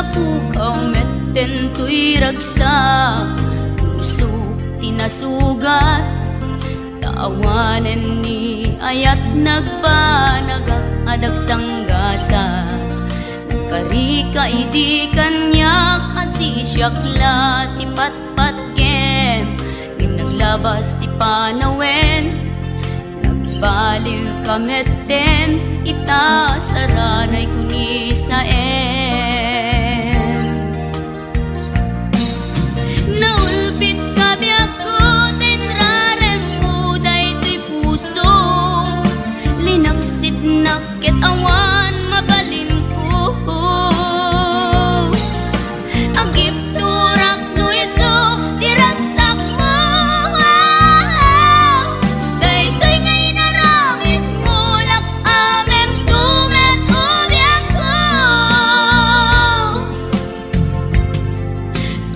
napukaw metten tuy ragsa, puso tinasugat, taawanan ni ayat nagpanagak adag sanggasa. Nagkarika idi kanyak asisyakla ti patpat kem, ngim naglabas ti panawen, nagbaliw kametten ita saranay kuni sa naulpit kabiyak ko tenrarem mo daytoy puso, linaksit nakit awan mabalin ko, agip turak no iso diragsak mo, daytoy ngay naramit mo lak amem tumet ubiyak ko.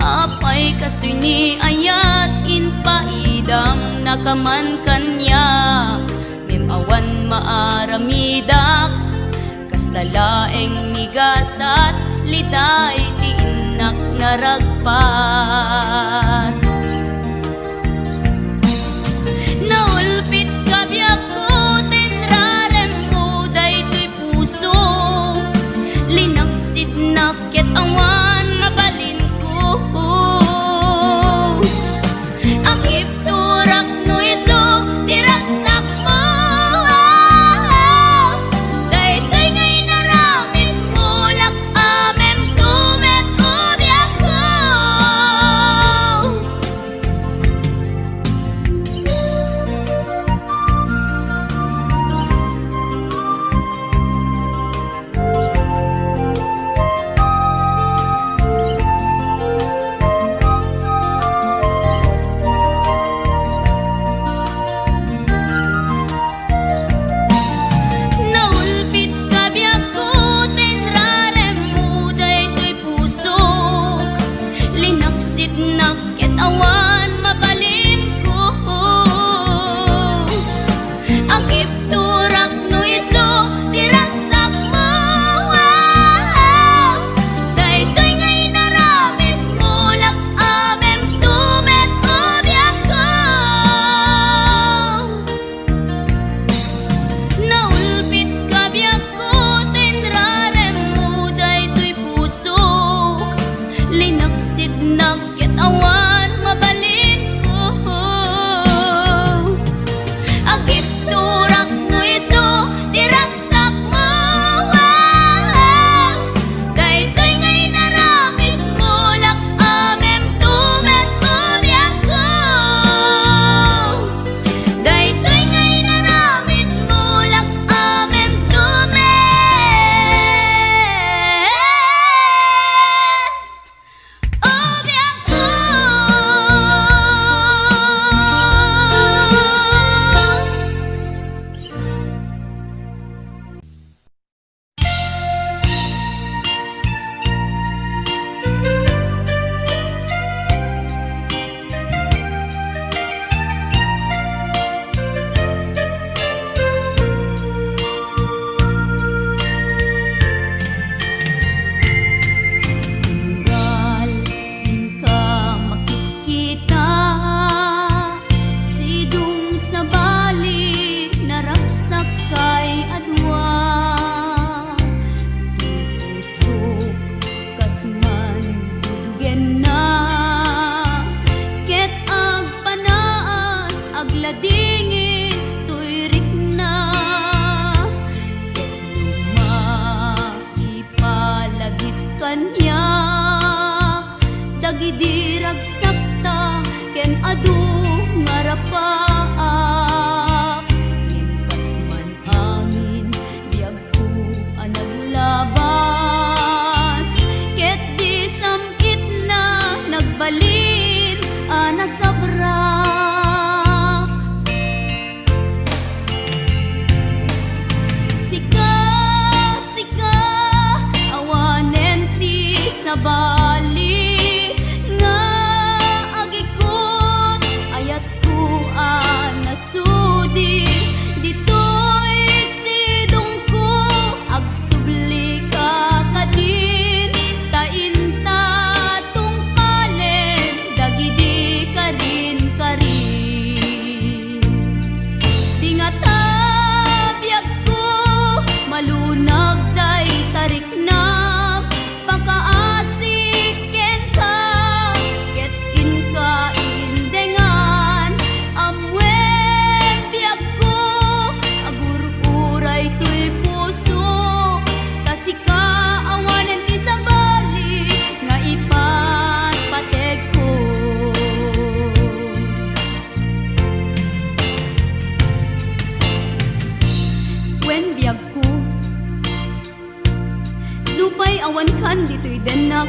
Apay kastoy ni ayat in paidam nakaman kanya, ngem awan maaramidak kastalaeng nigasat liday ti inak naragpat. Naulpit kabiyak ko tenrarem mo daytoy puso, linaksid nakit awan mabalin ko, agip turak no iso diragsak mo, daytoy ngay naramit mo lak amem tumet ubiyak ko. Di nga tabiyag ko malunag day tarik na pagkaasiken ka ket in ka indengan amwen biyag ko agur-uray to'y puso kasi ka awanen ti sabali nga ipatpateg ko. Wen biyag ko lupay awan kan dito'y denak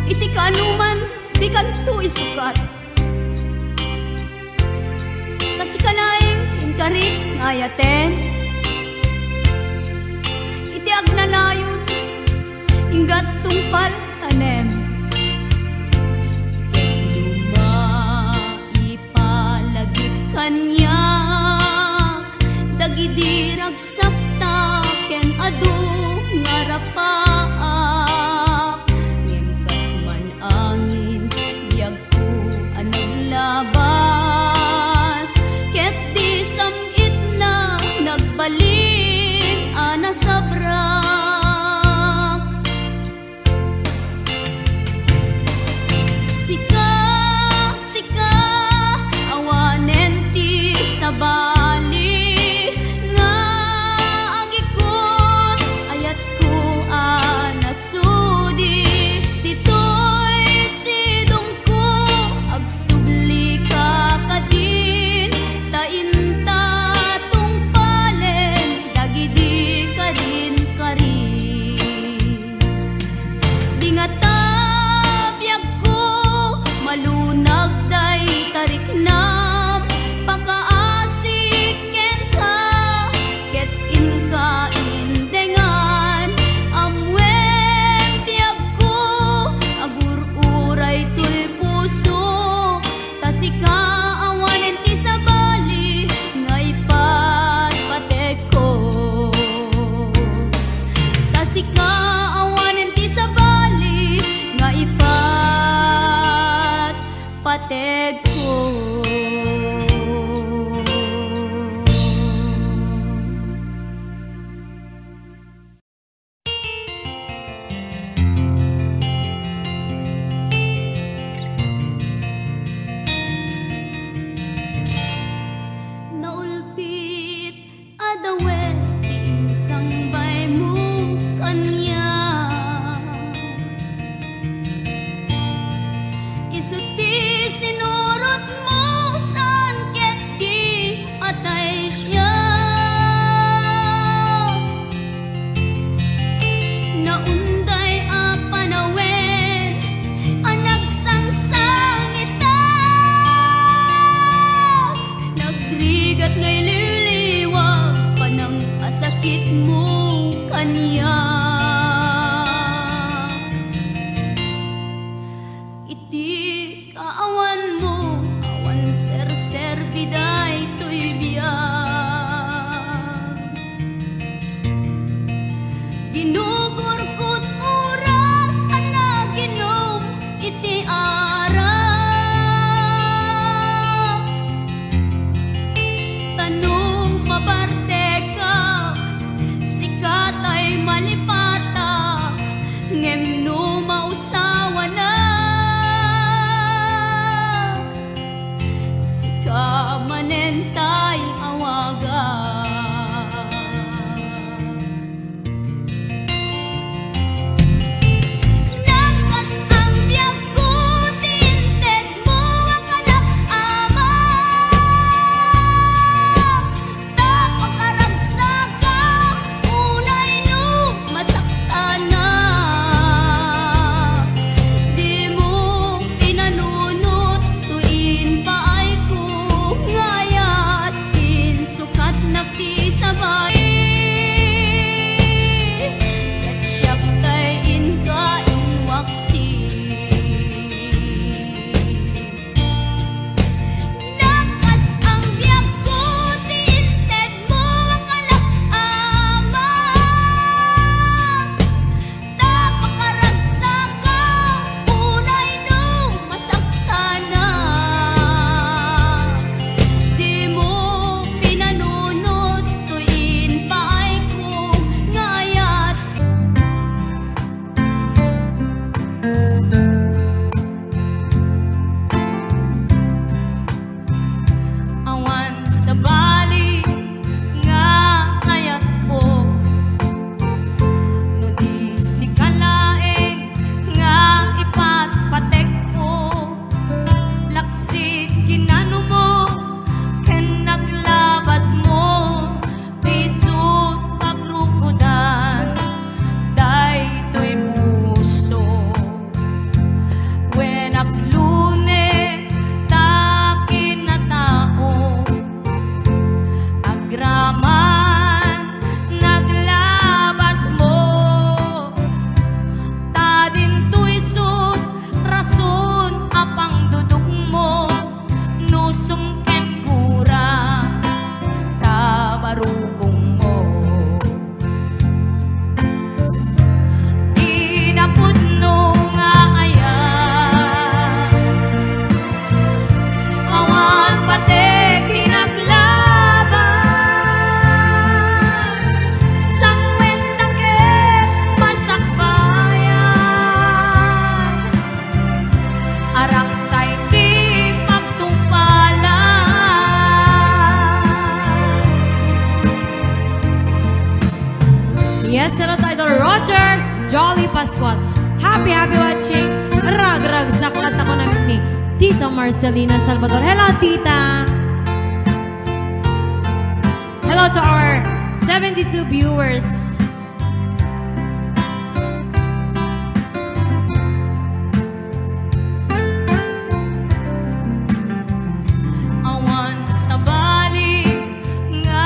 iti kanuman di kanto isukat kasi kalaing inkari ngayaten iti agnanayon inggat tungpal tanem ipalagip kanyak dagidirag sakta ken adu ngarapaak ngem kasman angin biyag ko anaglabas ket di samit na nagbalin ana sabrak sika sika awanen ti sabali pateg ko. Naulpit adawe isang bay mo kanya isuti sinurot mo saan ket di atay siya naunday a panawen anak sangsang ita nagrigat ngay liliwag panang asakit mo kanya iti kaawan mo awan ser biday to'y biyag ginugurkot oras anaginom iti arak tanong mabarte ka Jolly Pascual. Happy watching. Rag saklat ako namin ni Tita Marcelina Salvador. Hello, Tita. Hello to our 72 viewers. Awan sa bali nga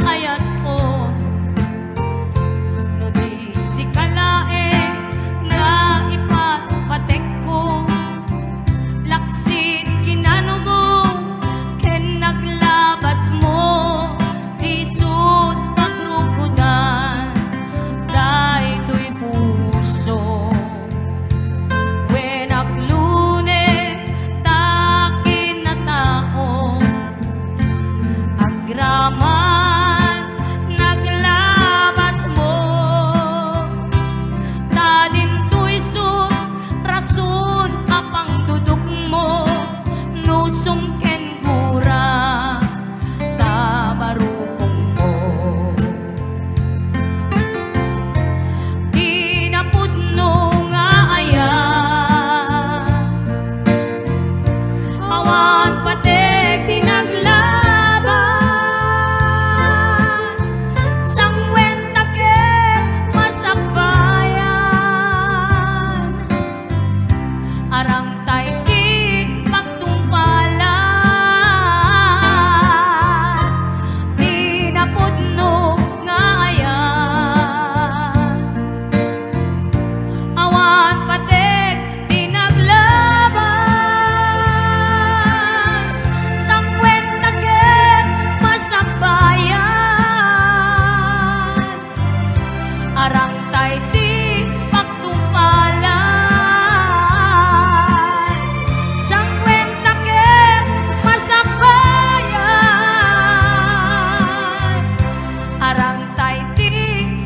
ayat ko, no di si kalae nga ipapatek ko, laksit kinano mo ken naglabas mo, isut pagrukudan daytoy puso. When aglunet takin na tao, agraman naglabas mo, tadin to'y sut rason apang duduk mo, nusong ken gura tabarukong mo. Di napudno nga aya, awan patek di naglabas, sangwenta ke masakbayan, arang tay di pagtungpalan. Di napudno nga aya, awan patek di naglabas, sangwenta ken masakbayan, arang tay di pagtungpalan, sangwenta ken masakbayan, arang tay di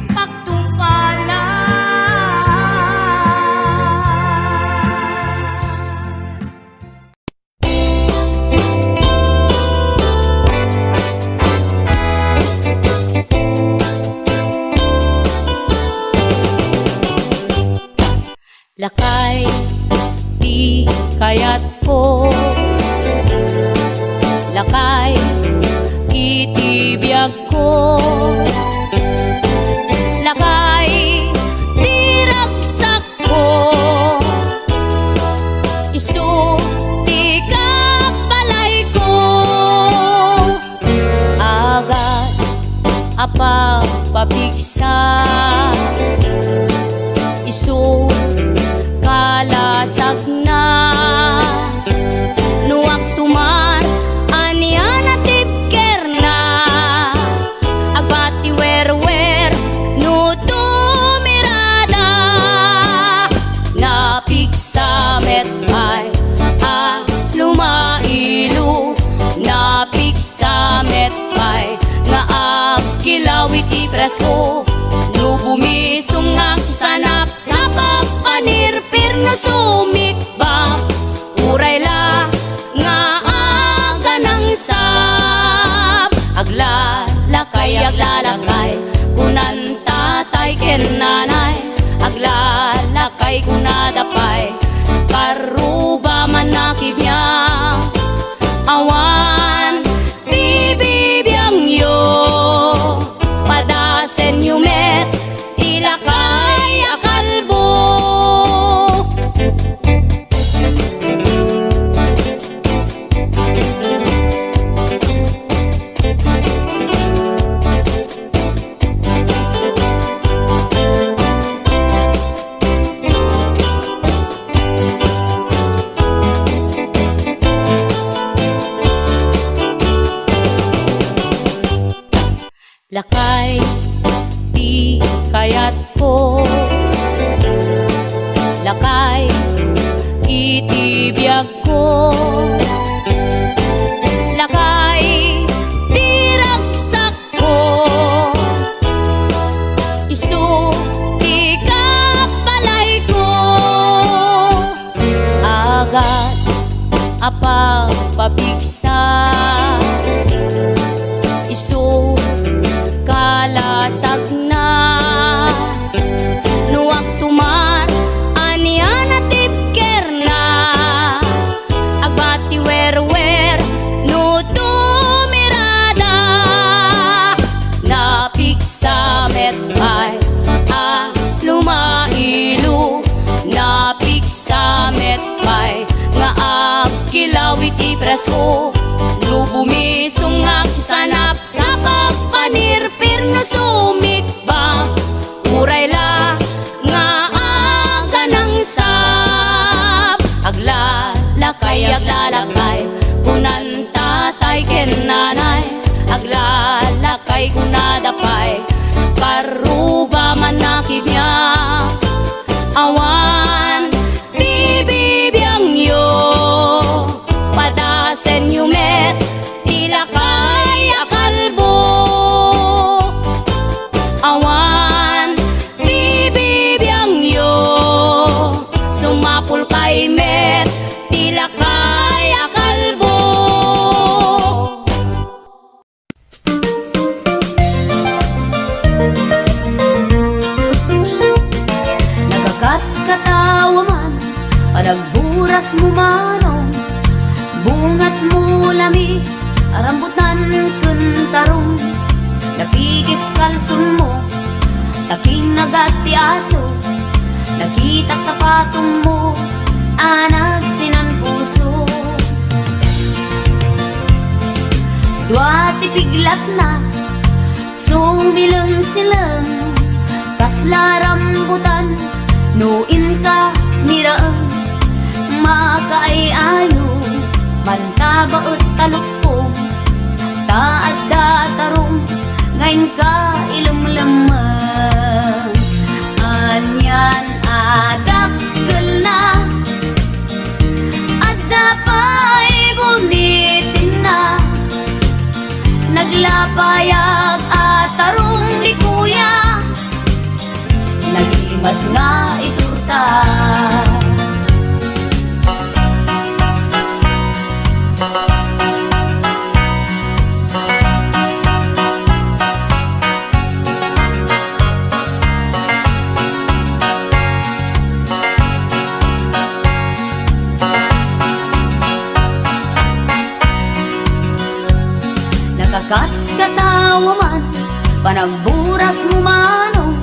pagtungpalan. Lakay di kayat ko, lakay itibiyag ko, lakay di ragsak ko, isu di kapalay ko, agas apa pabigsa, isu kalasag na, nuwag tumar aniya na tipker na, agbati wer no tumirada, napigsa metay lumailu, napigsa metay nga agkilawit ipresko, no bumisong ang sanap sa pagpanirpir na sumikbang, uray la nga aga ng sap, aglalakay kunan tatay ken nanay, aglalakay kunadapay, karuba man nakibiyang, awan bibibiyang yo, padasen yumet ilakay akalbo. Lakay di kayat ko, lakay itibiyag ko, lakay di ragsak ko, isu di kapalay ko, agas apa pabigsa, isu kalasag na, nuwag oras ko lubumisong ang sanap sa pagpanirpir no sumik ba uray la nga aga ng sap aglalakay kunan tatay ken nanay aglalakay kunadapay paruba man nakibya awan bibibiyang yo padasen yumet tilakay akalbo awan bibibiyang yo sumapul kay met tilakay akalbo. Katawa man, panagburas mo manong bungat mo lami, arambutan kuntarong napigis kalsun mo, taking nagati aso nakitak tapatong mo, anag sinan puso duati piglat na sumilang-silang kasla rambutan nuin ka miraan makaay-ayo mantabaot talukpong taad datarong ngayon ka ilumlaman anyan adakkel na adapay bunitin na naglapayag atarong di kuya nagimas nga iturta nakakatkatawa man panagburas mo manong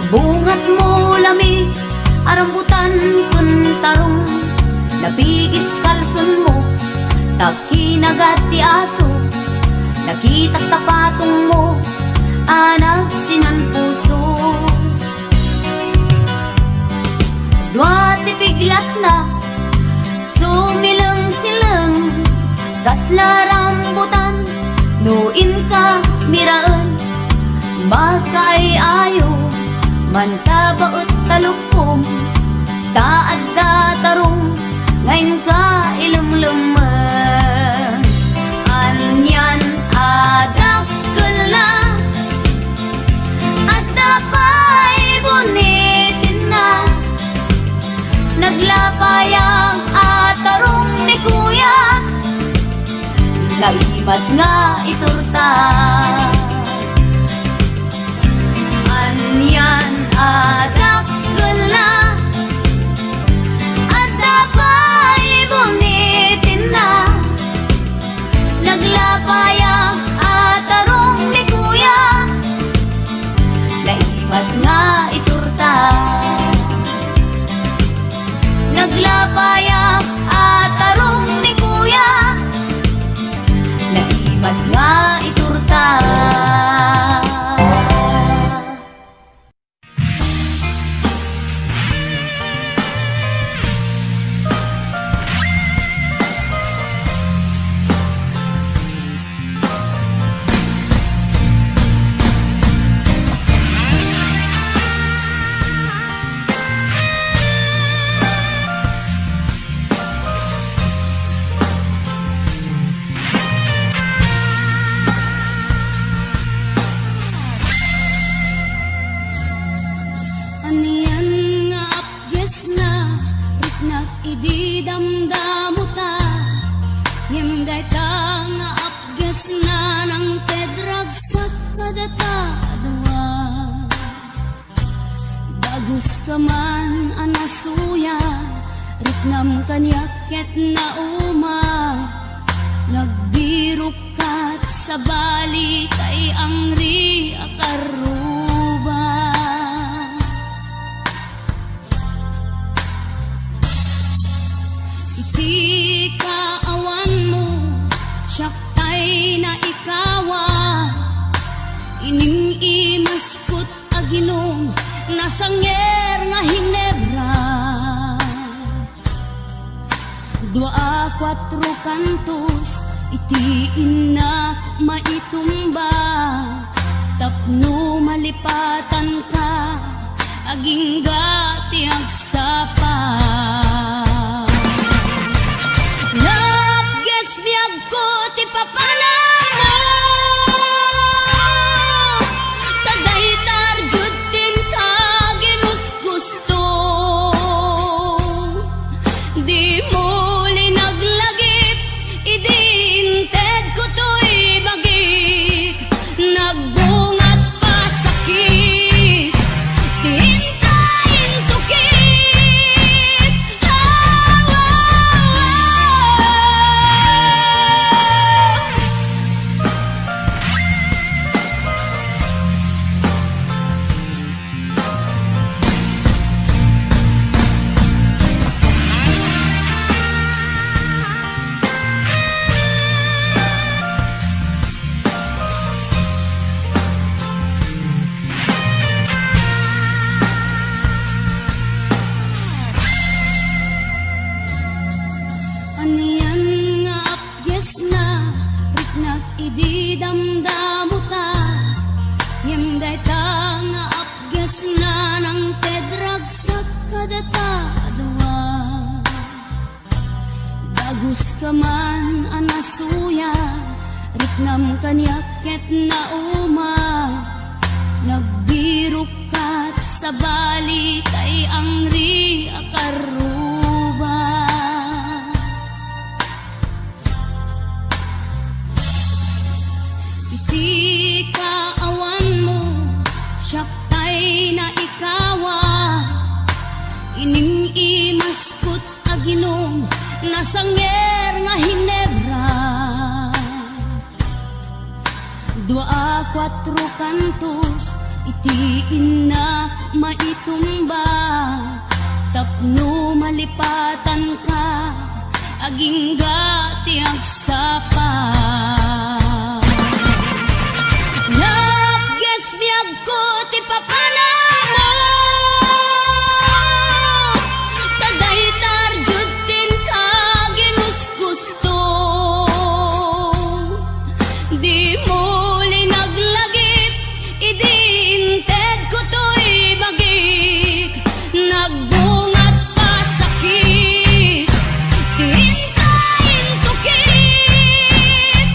bungat mo lami, arambutan kuntarong napigis kalsun mo, takinagati aso nakitak tapatong mo, anak sinan puso duati piglat na sumilang-silang kasla rambutan nuin ka miraan makaay-ayo mantabaot talukpong taad datarong ngayon ka ilumluman anyan adakkel na adapay bunitin na naglapayang atarong ni kuya naimas nga iturta anyan adakkel na adapay bunitin na naglapayang atarong ni kuya naimas nga iturta naglapayang atarong ni kuya naimas nga iturta. Bagus kaman anasuya riknam kanyaket na uma nagbirok kat sa bali kay ang ri akaruba iti kaawan na ikawa, inimimaskot aginom, nasanger nga Hinebra. 2-4 kantos, iti ina maitumba, tapno malipatan ka, aging gati agsapa. Napges biyag ko ti papanamo, taday tarjud tin ka ginusgusto. Di mo linaglagip, idi inted ko to'y bagik, nagbungat pa sakit, tintayin tukit. Aniyan nga apyes na, riknak idi damdamuta, yemday ta nga apyes na, nang tedrag sa kadataadwa. Dagus ka man anasuya, riknam kanyaket na uma, nagbirok kat sa bali kay angri akaruba. Iti kaawan mo, siyaktay na ikawa, inimimaskot aginom, nasanger nga Hinebra. 2-4 kantos, iti ina maitumba, tapno malipatan ka, aging gati agsapa. Napges biyag ko ti papanamo, taday tarjud tin ka ginusgusto. Di mo linaglagip, idi inted ko to'y bagik, nagbungat pa sakit, tintayin tukit.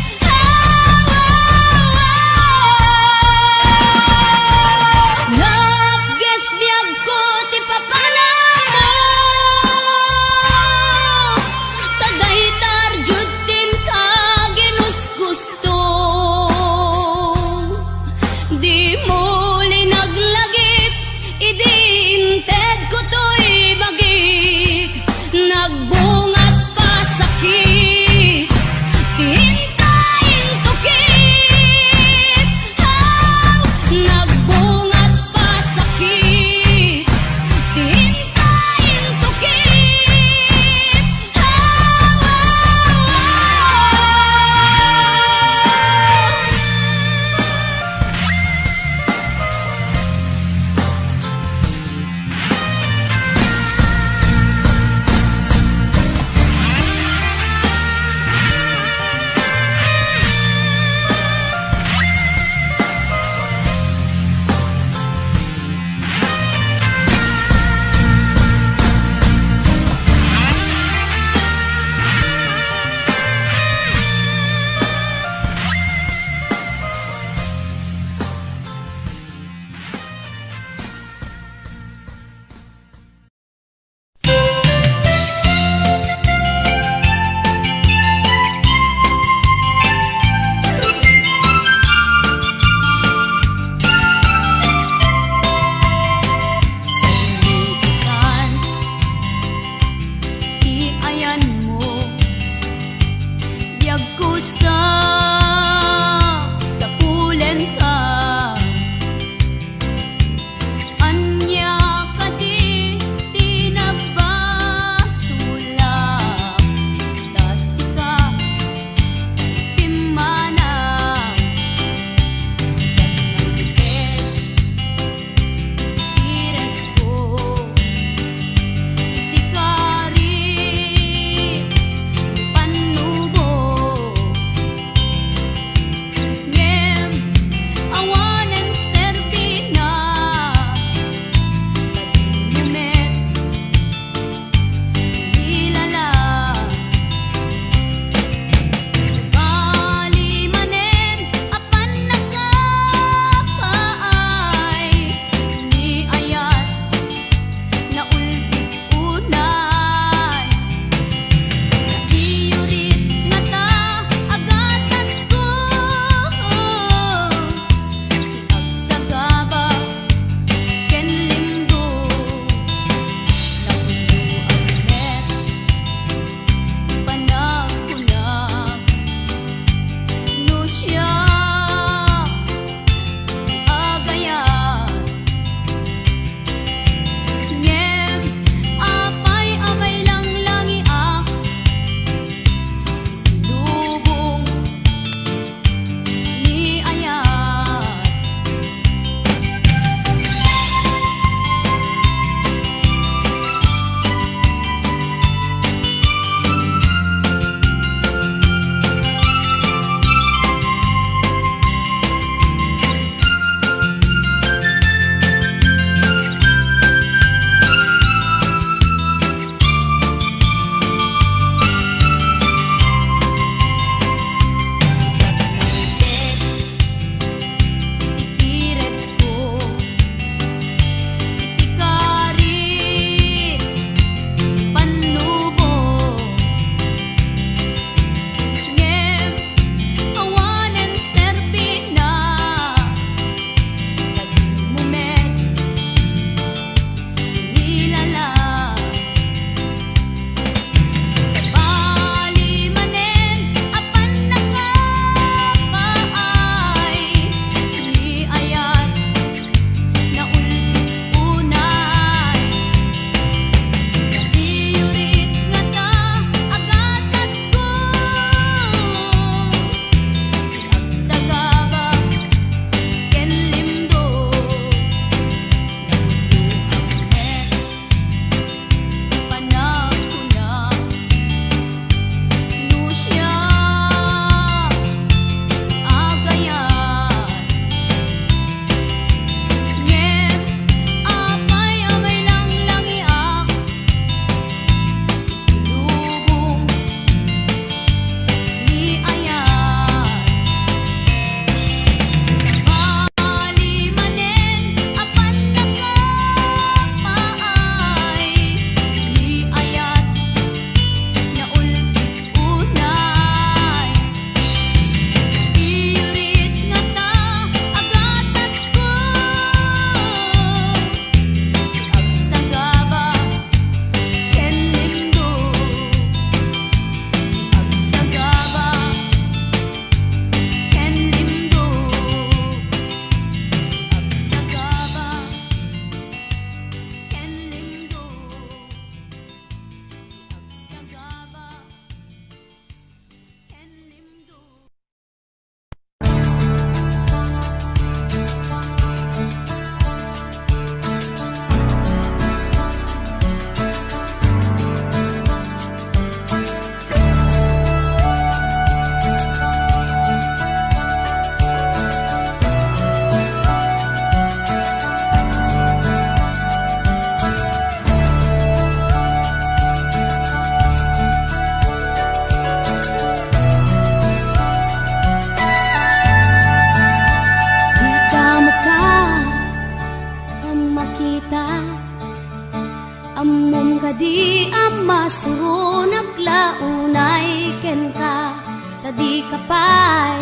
kapay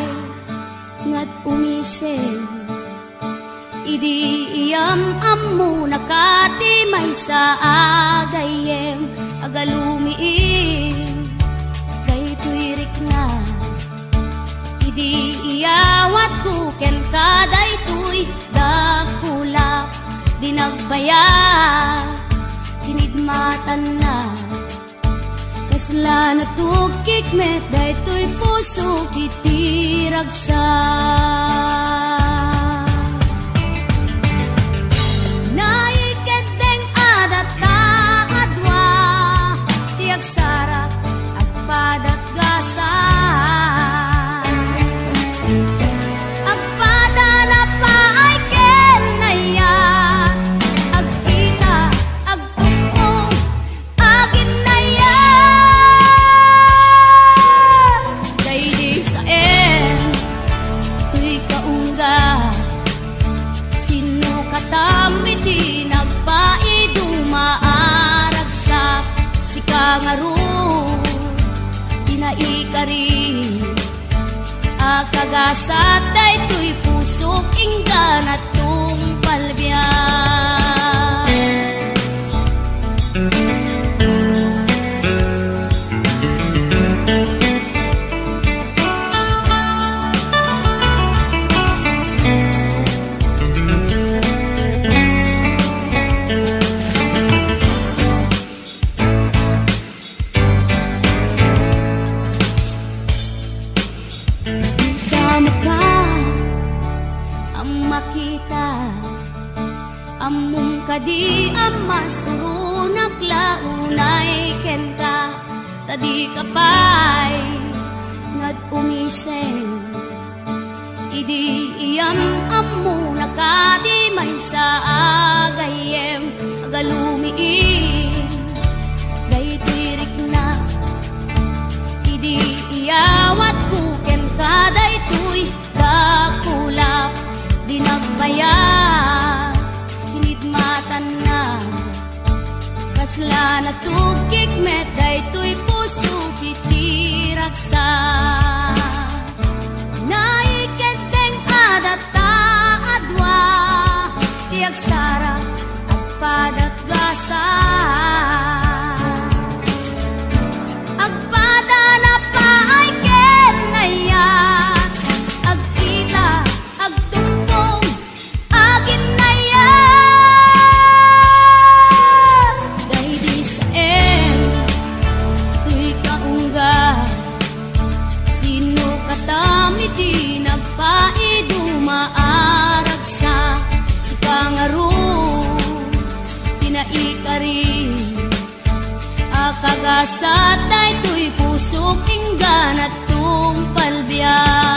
ngat umising idi iyam ammo nakati may sa agayem agalumiin daytoy rikna idi iyawat ko ken kadaytoy dakulap dinagbaya tinidmatan na kasla natugkik met daytoy puso titiragsa naikendeng adata adwa tiag sarak agpadat gasa agpada na paay ken naya agkita agtumpong agin naya daydi sa tuy kaungga sino katamiti nagpaidumaaragsak si kangaru tinaikari akagasat daytoy pusok inggan at tumpalbiyan makita amum kadi amasuro naglaunay ken ka tadi kapay ngad umiseng idi iyam ammo nakadi may sa agayem agalumiin daytoy rikna idi iyawat ko ken kadaytoy dakulap dinagbaya hinidmatan na kasla natugkik met daytoy puso titiragsa naikenteng adata adwa tiag sara agpadat gasa agpada na paay ken naya agkita agtumpong agin naya daydi sa tuy kaungga sino katamiti nagpaidumaaragsak si kangaru tinaikari akagasat daytoy pusok inggan at tumpalbiyan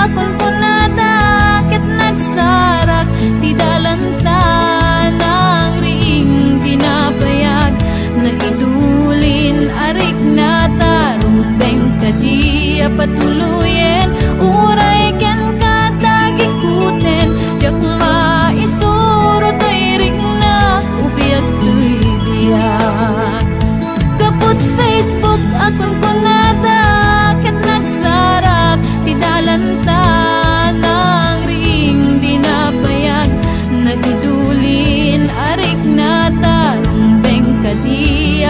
akon punata ket nagsarak ti dalanta nang ring dinapayag na idulin arik nata rumbeng kadi patuluyen uray ken katagikuten jak maisuro toy ring na ubiyag toy biyak kaput Facebook akon punata ket nagsarak ti dalanta nang ring dinapayag nagidulin arik nata rumbeng kadi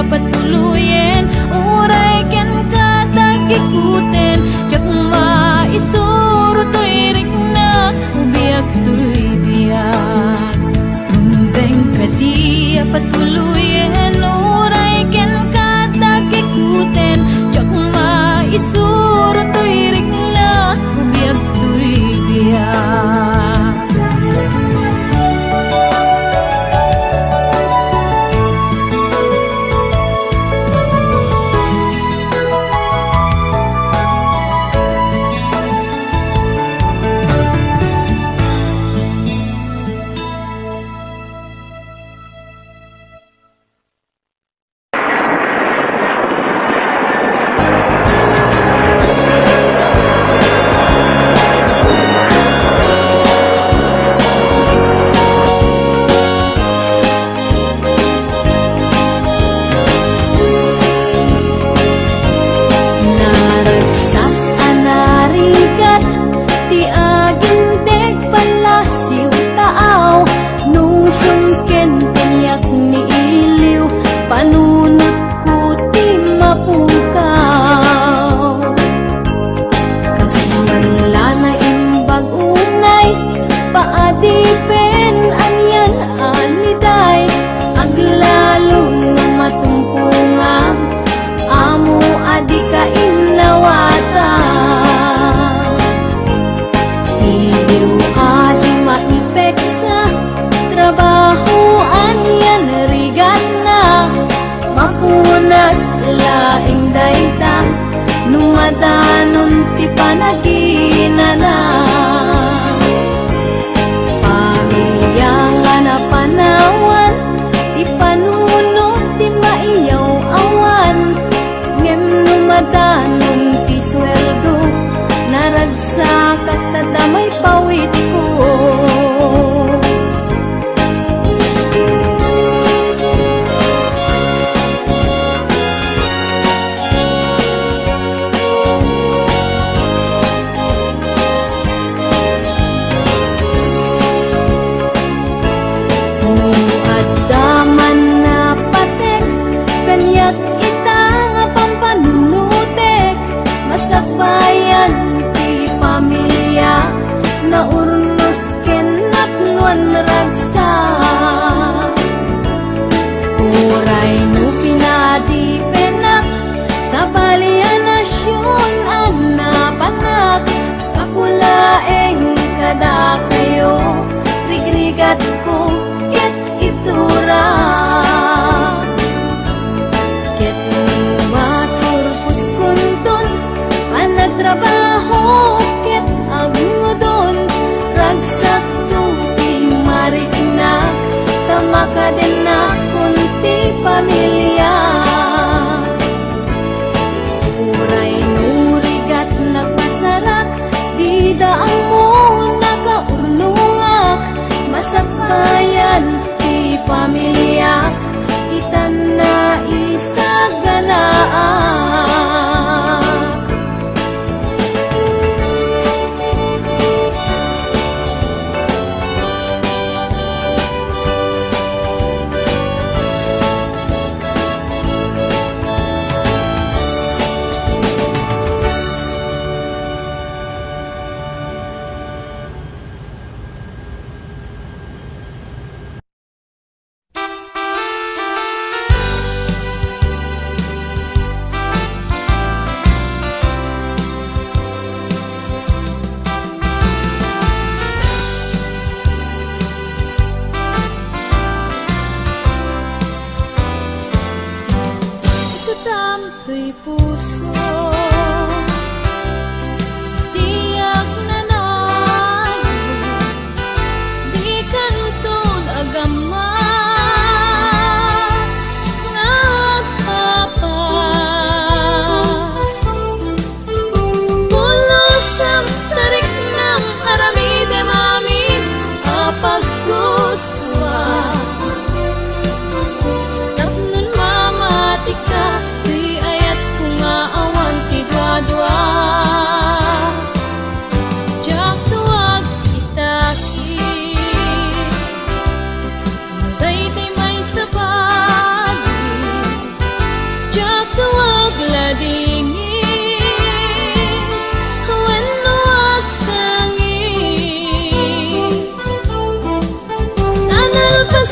patuluyen uray ken katagikuten jak maisuro toy ring na ubiyag toy biyak rumbeng kadi patuluyen uray ken katagikuten jak maisuro toy ring na ubiyag toy biyak. paggustuhan. Tapnon mamati ka, di ayat kung maawan ti dua-dua. Jak tuwag itakit, matay-tay may sabali. Jak tuwag ladingin, hawan luwag sangin. Tanalpas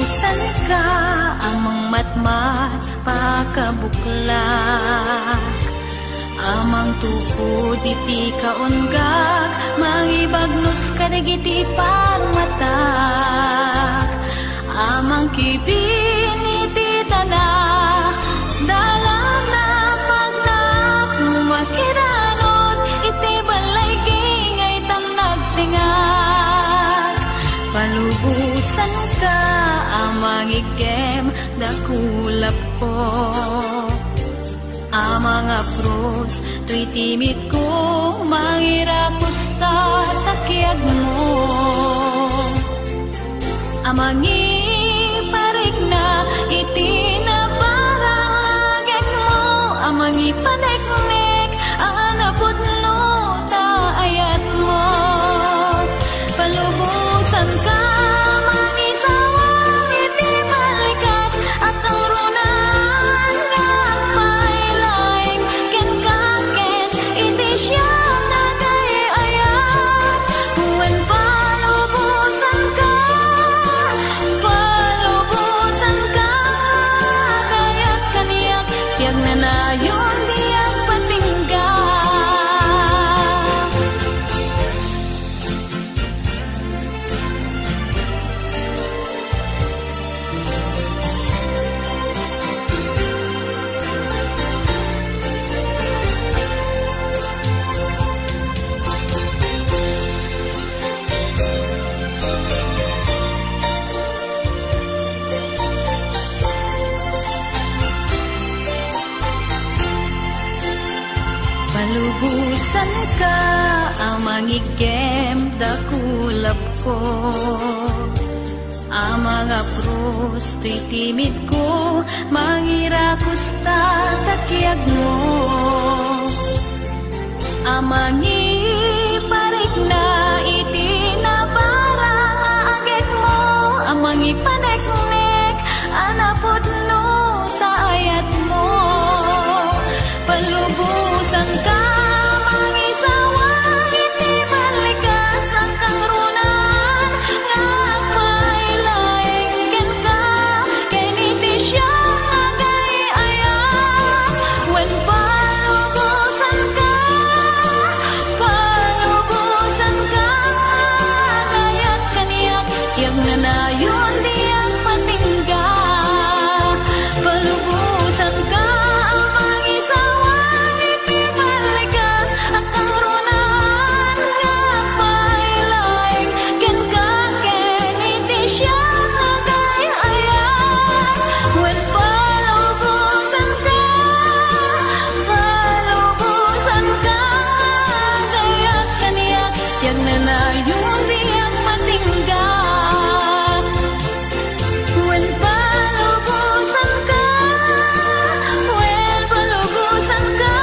palubusan ka amang matmat pakabuklak amang tukod iti kaunggak mangibagnos kadagiti parmatak amang kibin iti tanah dalam na magnap makiranod iti balay gingay tanag tingag palubusan ka amang igem dakulap ko amang apros to'y timid ko mangirakusta takyag mo amang iparig na iti na parang agek mo amang ipaneknek anapod no taayat mo palubusan ka palubusan ka amang igem dakulap ko amang apros to'y timid ko mangirakusta takyag mo amang iparig na iti na parang agek mo amang ipaneknek anapod no taayat mo palubusan ka mangisawang iti malikas ng kangrunan ngagpailaing ken ka ken iti siya agay-ayan wen palubusan ka gayat kaniyak tiyag nanayon diyak patingga palubusan ka amang isawang iti malikas ang kangrunan ngagpailaing ken ka ken iti siya agay-ayan wen palubusan ka gayat kaniyak tiyag nanayon diyak patingga wen palubusan ka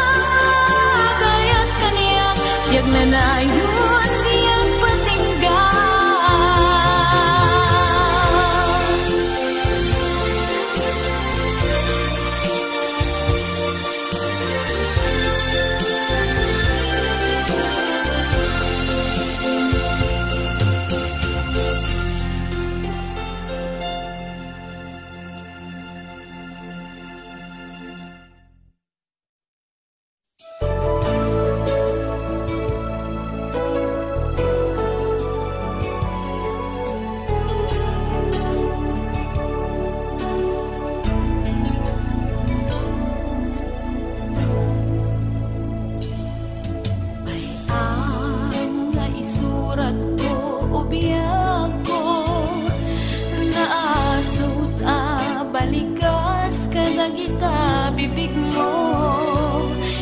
gayat kaniyak tiyag nanayon diyak patingga naisurat ko o biyag ko naasot balikas kadagita bibig mo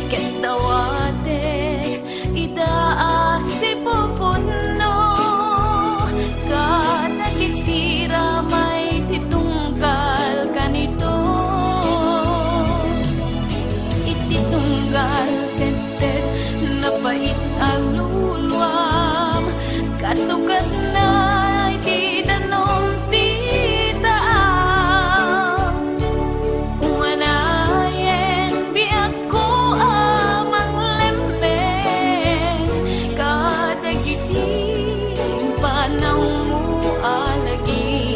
ket dawatek idaas ti pupunno kadagitira may titunggal kanito ititunggal ted napait ang luluam katukat na iti danom ti taam umanayen biak ko amang lembes kadagiti panang mo alagi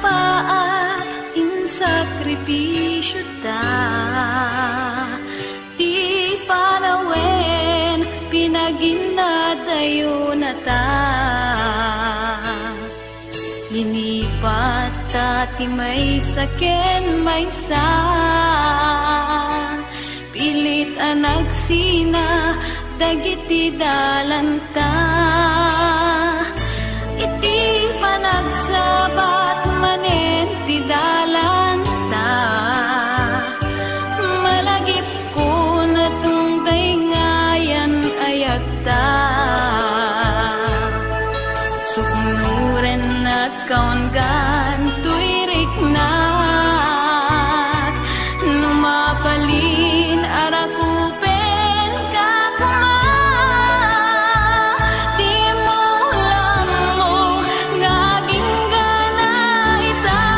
paat in sakripisyo ta, ti panawen pinaginadayo na ta. Linipat ta ti may saken may sa, pilit anagsina dagiti dalanta. Iti panagsabat manen ti dalanta, malagip ko na tungday ngayan ayagta. Suknuren at kaungan tuirik na, numapalin arakupen kakuma. Di mo lang mo ngaging gana ita,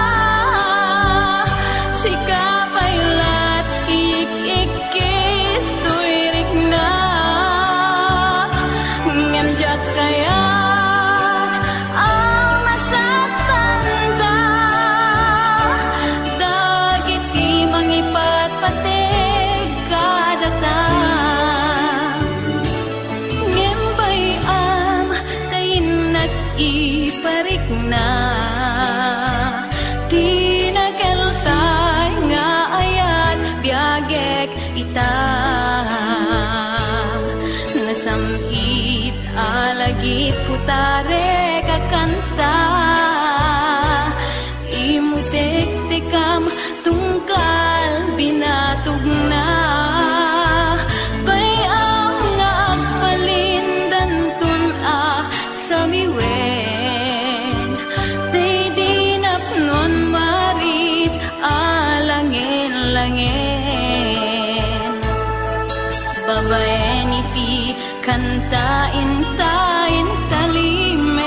sikapaylat ik-ikis tuirik na. Nganjak kaya iparik na, tinakeltay nga ayat biyagek ita. Nasamit alagi putare kakanta, imutek-tekam tungkal binatog na. Bayam nga agpalindan tun sa miwen, day dinapnon maris alangin-langin. Babaen iti kantain tayin talimeng,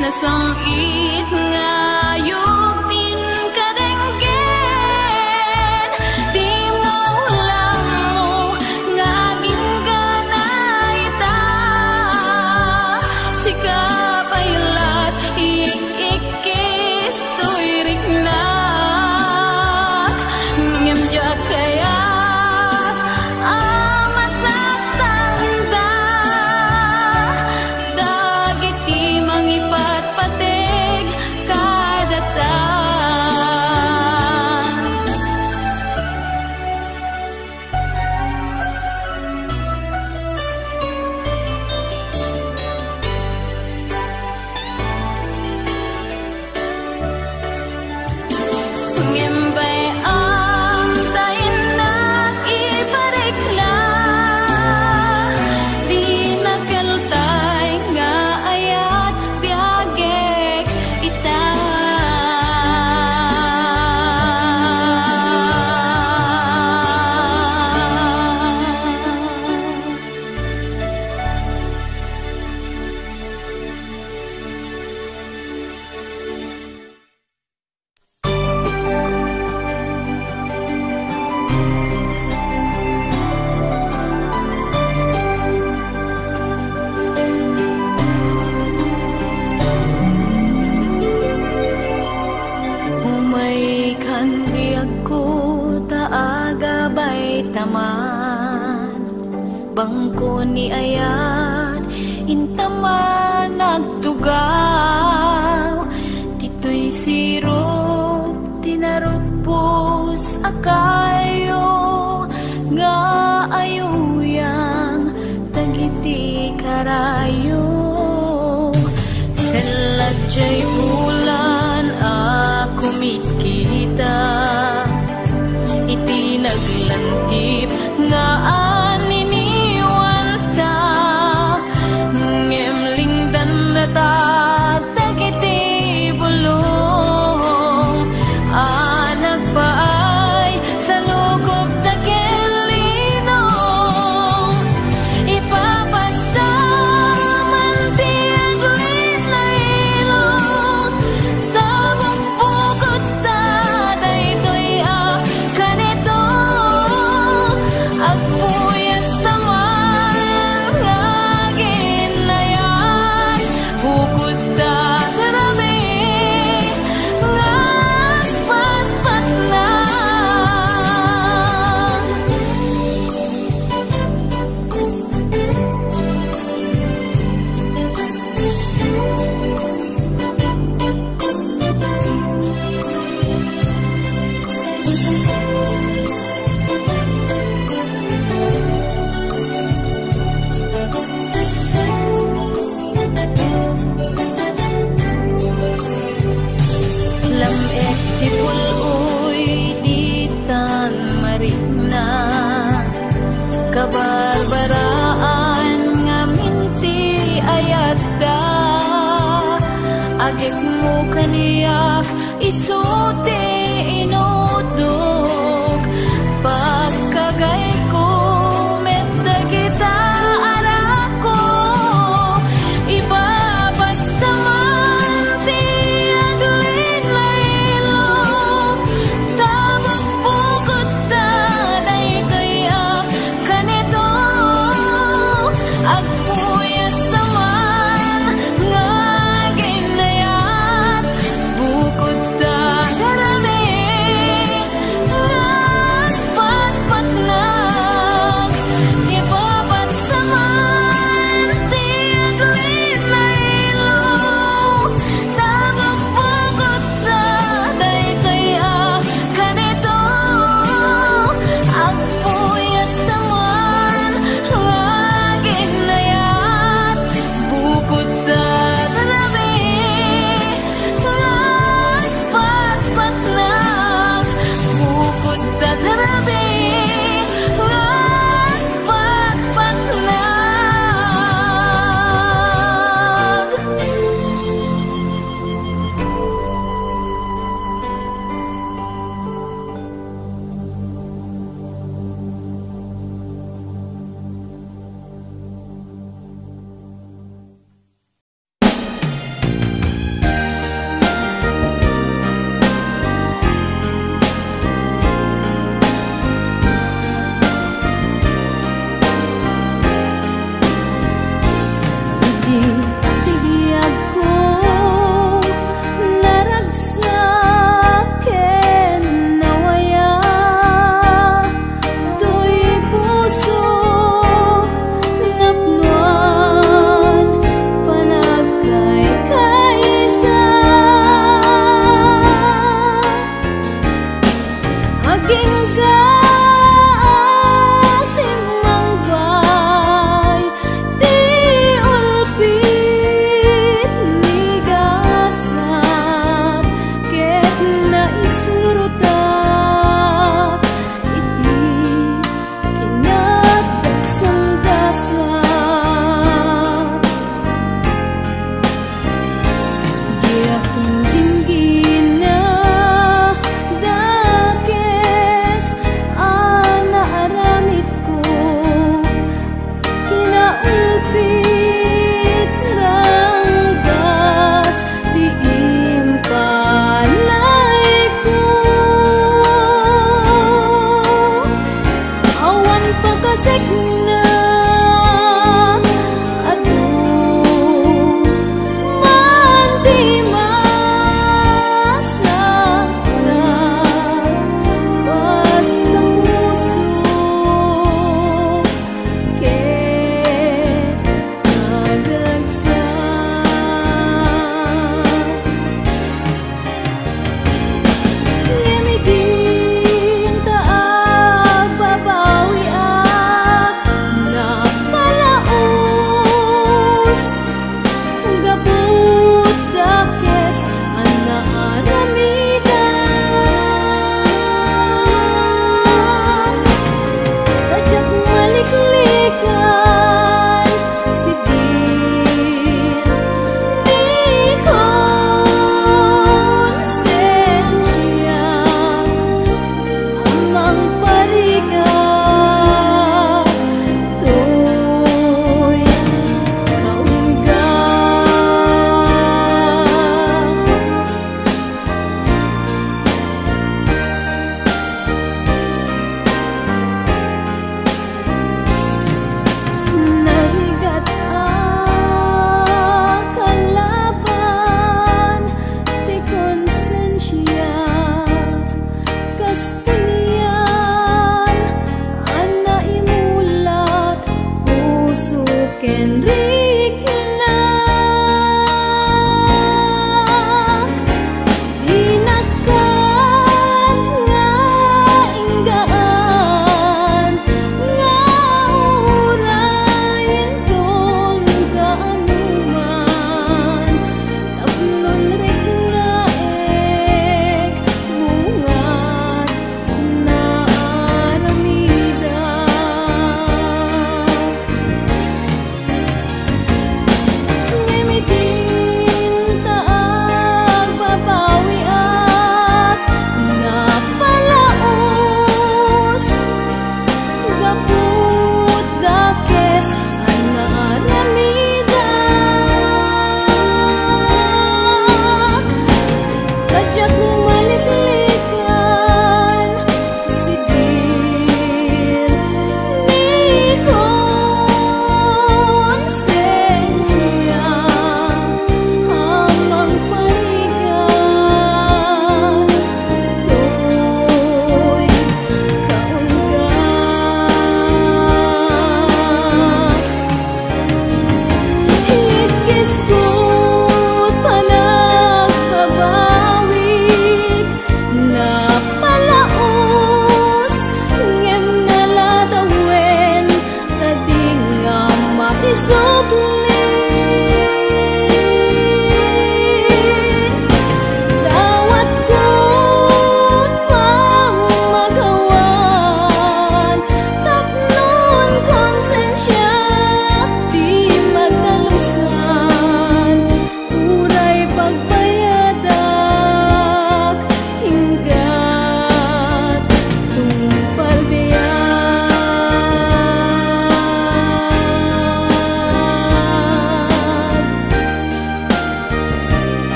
nasamit nga yugtin kadenggen. Di mo lang mo ngaging gana ita, sikapaylat ik-ikis tuirik na. Ngamjak kaya dagiti mangipatpateg kadata. Ngembay ang tayin na iparik na, di nakeltay nga ayat biyagek ita. Umay kan biyag ko taagabay taman, bangko ni ayat intaman nagtugaw. Tito'y sirok tinarupos akayo, nga ayuyang tagiti karayo. Seladjay bulan kumikita, iti naglantip nga aniniwan ta. Ngemlingdan na ta dagiti bulong, anak paay sa lukop dakelinong. Ipapasta man ti aglin na ilong, agik mo kaniyak isuti inudok pagkagay ko medda kita arako ibabasta man ti aglin lailog tabang pukot tanay kaya kanito agpuyat naman nga ginayat bukod ta darami nga